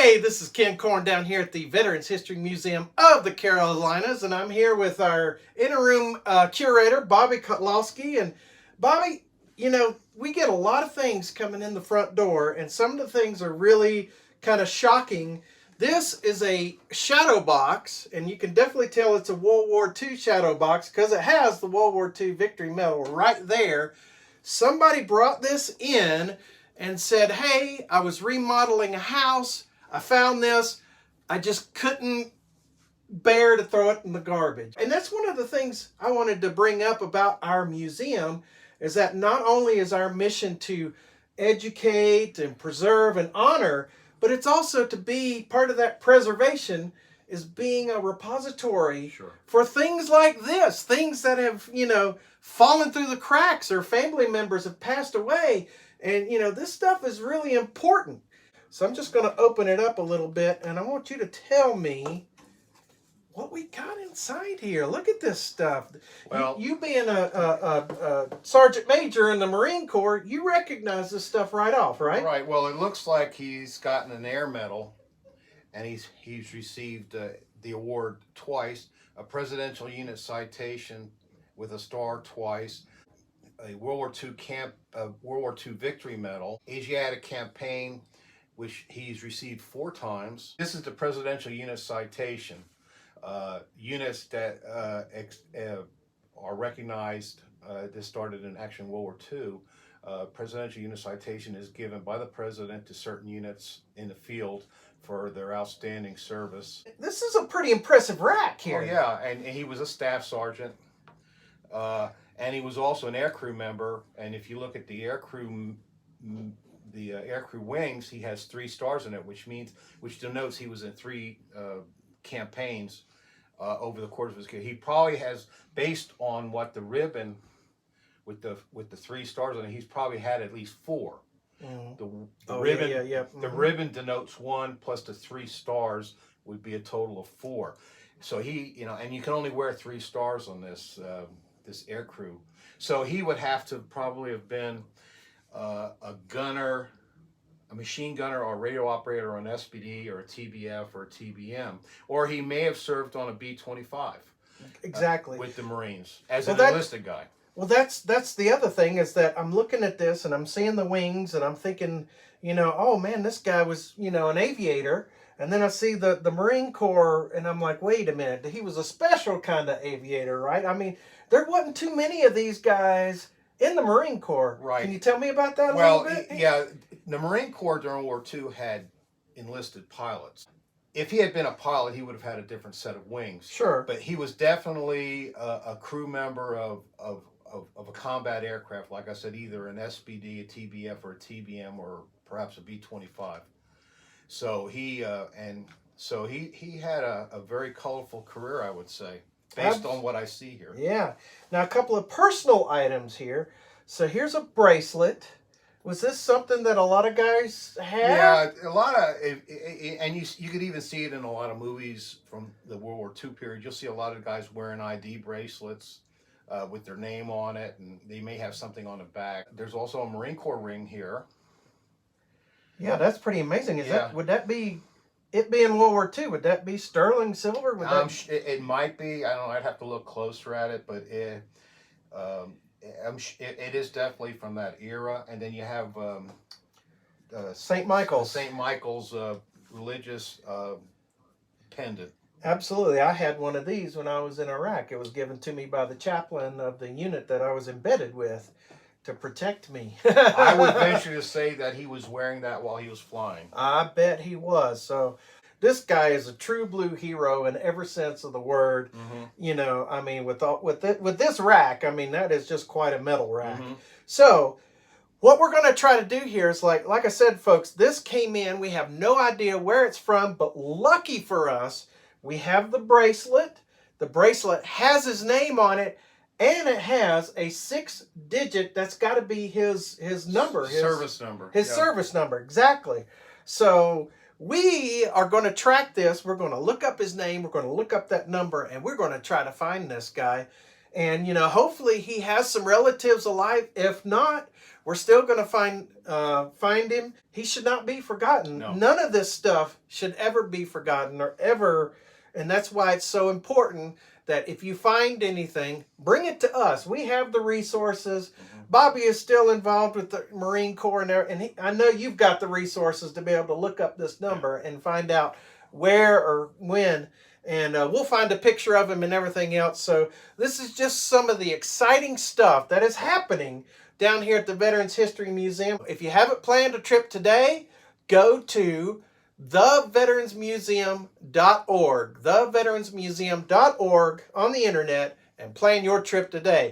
Hey, this is Ken Korn down here at the Veterans History Museum of the Carolinas, and I'm here with our interim curator, Bobby Kotlowski. And Bobby, we get a lot of things coming in the front door, and some of the things are really kind of shocking. This is a shadow box, and you can definitely tell it's a World War II shadow box because it has the World War II Victory Medal right there. Somebody brought this in and said, hey, I was remodeling a house. I found this. I just couldn't bear to throw it in the garbage. And that's one of the things I wanted to bring up about our museum is that not only is our mission to educate and preserve and honor, but it's also to be part of that preservation is being a repository for things like this, things that have, fallen through the cracks or family members have passed away. And, this stuff is really important. So I'm just going to open it up a little bit, and I want you to tell me what we got inside here. Look at this stuff. Well, you being a sergeant major in the Marine Corps, you recognize this stuff right off, right? Right. Well, it looks like he's gotten an air medal, and he's received the award twice, a Presidential Unit Citation with a star twice, a World War II Victory Medal, Asiatic Campaign, which he's received 4 times. This is the Presidential Unit Citation. Units that are recognized, this started in Action World War II. Presidential Unit Citation is given by the President to certain units in the field for their outstanding service. This is a pretty impressive rack here. Oh yeah, and he was a staff sergeant. And he was also an aircrew member. And if you look at the aircrew wings, he has 3 stars in it, which denotes he was in 3 campaigns over the course of his career. He probably has, based on what the ribbon with the 3 stars on it, he's probably had at least 4. The ribbon, the ribbon denotes 1 plus the 3 stars would be a total of 4. So he, and you can only wear 3 stars on this this aircrew. So he would have to probably have been a gunner, a machine gunner or a radio operator on SPD or a TBF or a TBM, or he may have served on a B-25. Exactly. With the Marines as an enlisted guy. Well, that's the other thing is that I'm looking at this and I'm seeing the wings and I'm thinking, oh man, this guy was, an aviator. And then I see the Marine Corps and I'm like, wait a minute, he was a special kind of aviator, right? I mean, there wasn't too many of these guys in the Marine Corps. Right. Can you tell me about that a little bit? Yeah, the Marine Corps during World War II had enlisted pilots. If he had been a pilot, he would have had a different set of wings. Sure. But he was definitely a crew member of a combat aircraft, like I said, either an SPD, a TBF, or a TBM, or perhaps a B-25. So he had a very colorful career, I would say, based on what I see here. Yeah. Now, a couple of personal items here. So here's a bracelet. Was this something that a lot of guys had? Yeah, a lot of, and you could even see it in a lot of movies from the World War II period. You'll see a lot of guys wearing ID bracelets with their name on it, and they may have something on the back. There's also a Marine Corps ring here. Yeah, that's pretty amazing. Would that be, it being World War II, would that be sterling silver? It might be. I don't know. I'd have to look closer at it, but it is definitely from that era. And then you have St. Michael's. St. Michael's religious pendant. Absolutely. I had one of these when I was in Iraq. It was given to me by the chaplain of the unit that I was embedded with to protect me. I would venture to say that he was wearing that while he was flying. I bet he was. So this guy is a true blue hero in every sense of the word. Mm-hmm. I mean, with this rack, I mean, that is just quite a metal rack. Mm-hmm. So what we're going to try to do here is like I said, folks, this came in. We have no idea where it's from, but lucky for us, we have the bracelet. The bracelet has his name on it. And it has a 6-digit, that's got to be his number. His service number. His service number, exactly. So we are going to track this. We're going to look up his name. We're going to look up that number. And we're going to try to find this guy. And, you know, hopefully he has some relatives alive. If not, we're still going to find him. He should not be forgotten. No. None of this stuff should ever be forgotten or ever. And that's why it's so important that if you find anything, bring it to us. We have the resources. Bobby is still involved with the Marine Corps, and I know you've got the resources to be able to look up this number and find out where or when. And we'll find a picture of him and everything else. So this is just some of the exciting stuff that is happening down here at the Veterans History Museum. If you haven't planned a trip today, go to theveteransmuseum.org, theveteransmuseum.org on the internet, and plan your trip today.